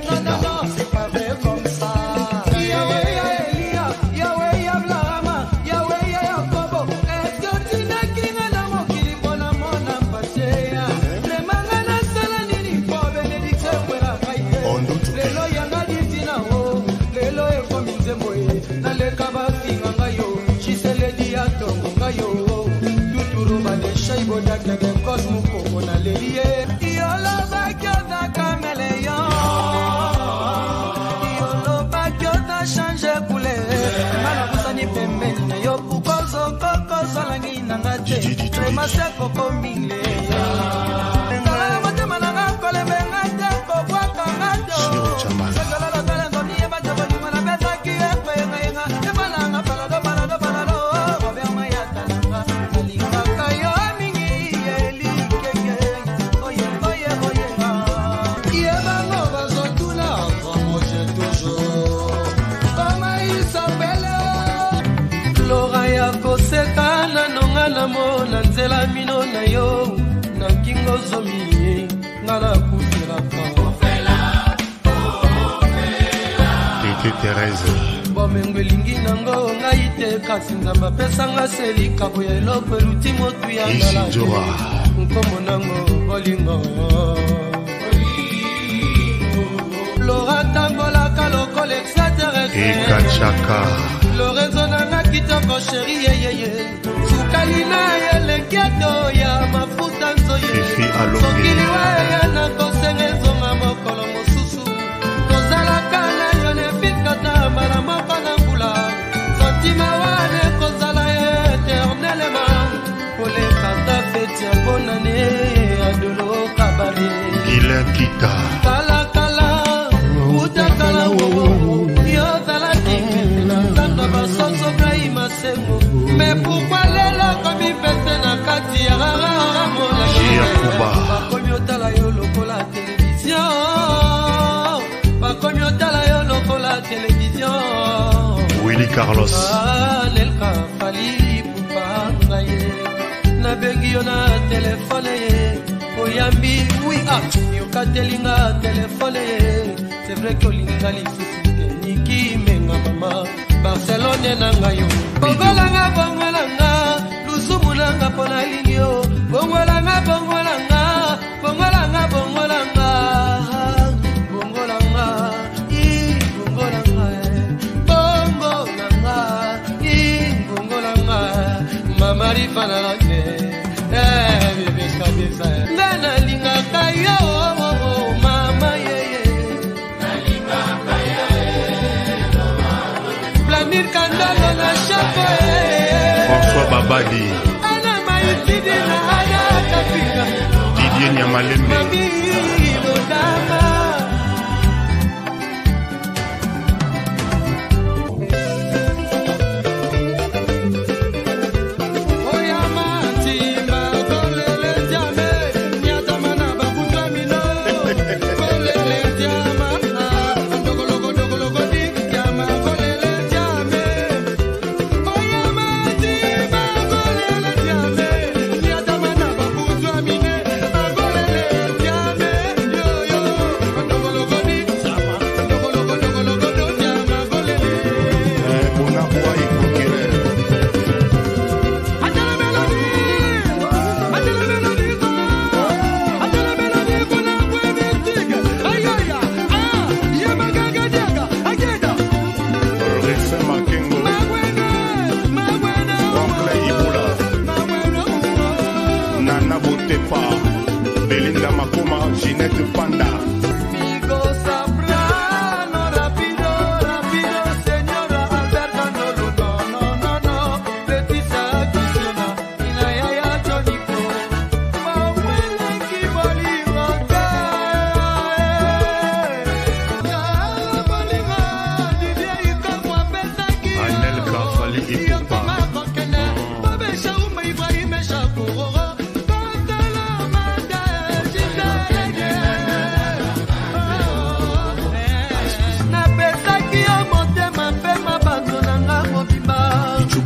Kita. Thérèse bomengelingi nango ngaite kasinza mapesanga selika boya lope lutimo tuyandala nkombo nango bolingo Laura tambolaka lokolo extraterrestre Ekachaka Lorenzo nanga kitoko chéri yeyeye sukalina yeleketo ya mafuta nzoye sokiliwa ya na kosengezo nga mokolo mosusu tozalaka na kata malamoko na mbula santima wane kozala éternellement kolekata feti ya bonane adolo kabale Ilekita kalakala utakala wowo yozalaki nzanga basoso gai masengo me pourkoi lelo komi pese na kati ya rara mona bakomi otala yo lokola télévision bakomi otala yo lokola télévision Willy Carlos Nelka Fally Ipupa ngaye nabengi yo na telefone ye Oyambi, oui, ah, yokatelinga téléphone. C'est vrai que l'Inga l'ifisuke, Niki menga mama, Barcelone nangayo. Bongolanga, bongolanga, Lusumulanga pona lingyo. Bongolanga, bongolanga, bongolanga, bongolanga, bongolanga, bongolanga, bongolanga, bongolanga, mama rifana lake, bébé kabisa. Nana linga kayo, mama yeye. Nalinga kayo, Planir kandalo na chape. François Babadi. Ana maitidi na ana kapika. Didier Nyamalembe. Mami lodama. Belinda Makoma, Ginette Panda.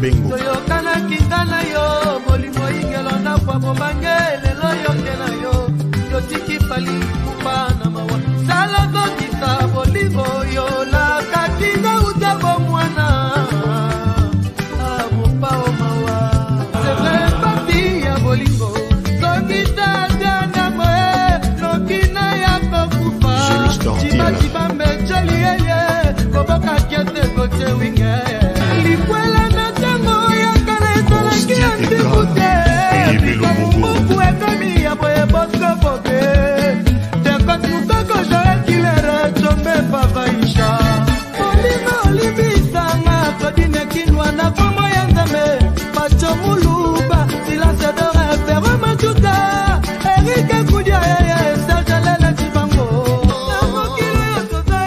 Toyokana kitana yo, bolimo ingelo na kwa mobangele lo yokela yo. Yotiki pali kupana mawa. Sala kokita bolimo yo la katina utabo mwana. Amupao mawa. C'est vrai papi ya bolimo. Sokita jana moe, lokina ya kokufa. Chiba chiba mecheli yeye, koboka kiete kote winge. Likwela na tango ya kale tola kiante kute. Muku ekomi ya boye bosko boke. Teko tukoko joe kilere chombe pavaisha. Olima olibisanga kodine kinwa na komo ya nzame. Pacho muluba silence de refere machuta. Erike kudia yeye Serge Lele Chibango. Namo kilo ya sote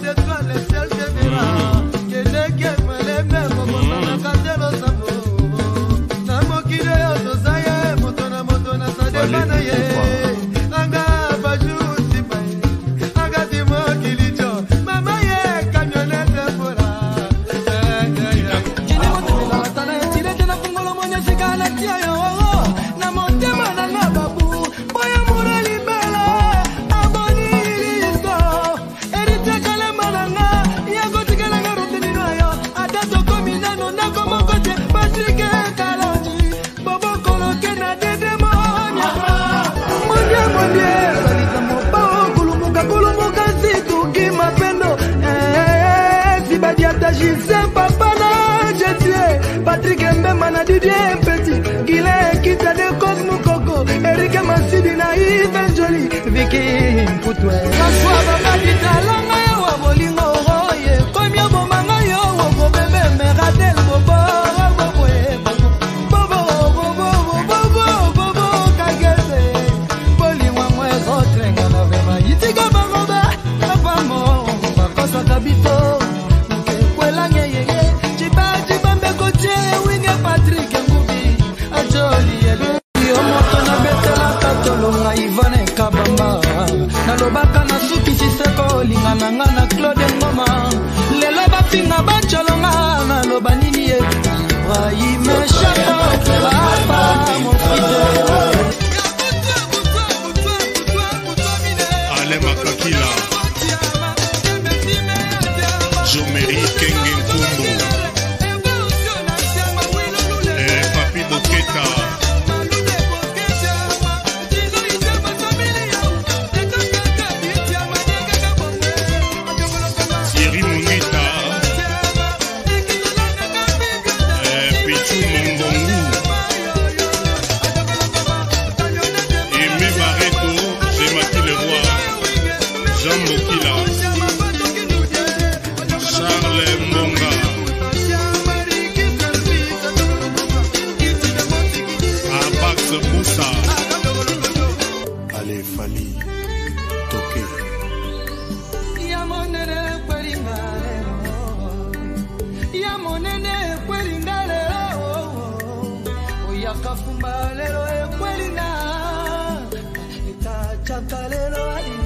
de toi le ciel général. Keneke mweleme momo na kazelo sambo. Namo kilo ya sozaye motona motona sademana ye. Anga baju sipai. Anga timo kilicho. Mama ye kamionete pora. Chine moto la tana chile tena kungolo monya sikala tia yo. Na motema na ngababu. Boya murali bela. Aboni listo. Erite kale mananga. Yago tikala garotini noyo. Adato kominano na komokote. Patrick Kalonji. Bobo koloke na dede monya. Monya monya. Salika mopao kulumuka kulumuka situ kimapendo. Sibadi atagise papa na jetie. Patrick Mbemba na Didier Petit. Gile kita de Cosmo Coco. Eric Masidi na Yves Jolie. Vicky Mputwe. Kaswa babadi talanga ya wabolingo oye. Komia bomanga yo woko bebe meradel bobo. Bobo bobo bobo bobo kageze. Boli wa mwezo trenga na vema. Itiga bangoba. Apamo bakosa kabito. Kwela ngeyeye. Chiba chiba mbeko che winge Patrick Ngubi. Ajoli ele. Yo moto na betela katolo nga Ivane Kabamba. Nalobaka na suki chiseko lingana ngana Claude Ngoma. Lelo bafinga bacholonga naloba nini ye. Ibrahim Chapo papa mon fidèle. Allez, Fali, toqué. Yamonene kwelinga lelo, yamonene kwelinga lelo, oyakafumba lelo ekwelinga, itachaka lelo ali.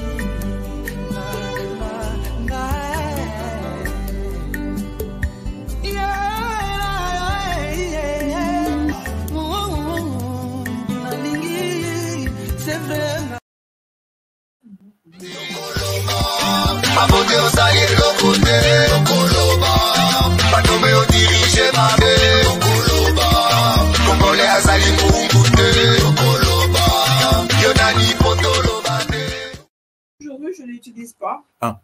Abote osali lokote okoloba Batome odirige mabe okoloba Kongole azali mungute okoloba Yonani potoloba. Aujourd'hui je l'utilise pas. Ah.